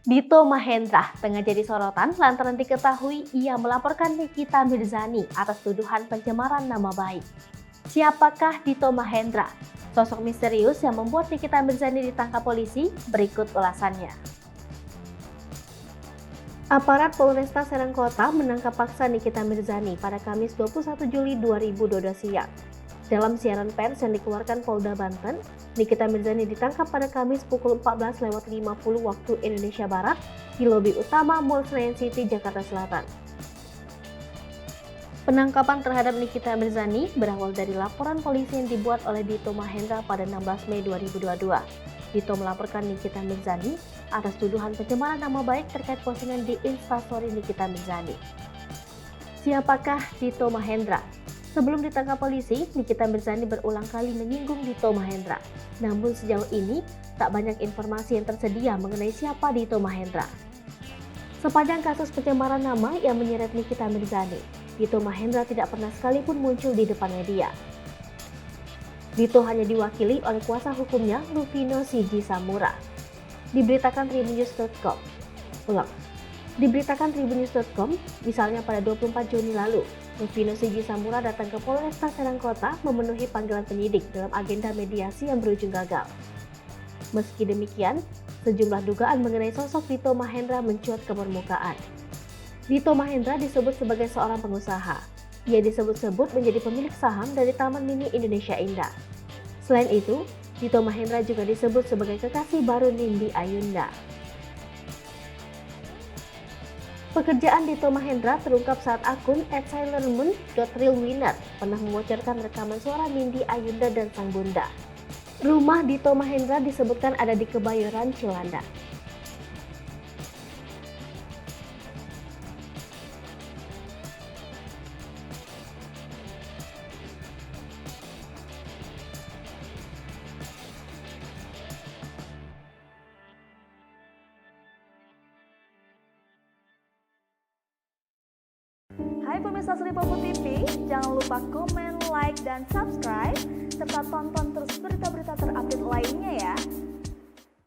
Dito Mahendra tengah jadi sorotan lantaran diketahui ia melaporkan Nikita Mirzani atas tuduhan pencemaran nama baik. Siapakah Dito Mahendra? Sosok misterius yang membuat Nikita Mirzani ditangkap polisi? Berikut ulasannya. Aparat Polresta Serang Kota menangkap paksa Nikita Mirzani pada Kamis 21 Juli 2022 siang. Dalam siaran pers yang dikeluarkan Polda Banten, Nikita Mirzani ditangkap pada Kamis pukul 14.50 waktu Indonesia Barat di lobi utama Mall Senayan City, Jakarta Selatan. Penangkapan terhadap Nikita Mirzani berawal dari laporan polisi yang dibuat oleh Dito Mahendra pada 16 Mei 2022. Dito melaporkan Nikita Mirzani atas tuduhan pencemaran nama baik terkait postingan di Instastory Nikita Mirzani. Siapakah Dito Mahendra? Sebelum ditangkap polisi, Nikita Mirzani berulang kali menyinggung Dito Mahendra. Namun sejauh ini, tak banyak informasi yang tersedia mengenai siapa Dito Mahendra. Sepanjang kasus pencemaran nama yang menyeret Nikita Mirzani, Dito Mahendra tidak pernah sekalipun muncul di depan media. Dito hanya diwakili oleh kuasa hukumnya Rufino Siji Samura. Diberitakan Tribunnews.com. Diberitakan Tribunnews.com, misalnya pada 24 Juni lalu, Rufino Siji Samura datang ke Polresta Serang Kota memenuhi panggilan penyidik dalam agenda mediasi yang berujung gagal. Meski demikian, sejumlah dugaan mengenai sosok Dito Mahendra mencuat ke permukaan. Dito Mahendra disebut sebagai seorang pengusaha. Ia disebut-sebut menjadi pemilik saham dari Taman Mini Indonesia Indah. Selain itu, Dito Mahendra juga disebut sebagai kekasih baru Nindi Ayunda. Pekerjaan Dito Mahendra terungkap saat akun @sailormoon.realwinner pernah membocorkan rekaman suara Nindi Ayunda dan sang bunda. Rumah Dito Mahendra disebutkan ada di Kebayoran, Cilandak. Hai pemirsa Sri Popo TV, jangan lupa komen, like, dan subscribe, serta tonton terus berita-berita terupdate lainnya ya.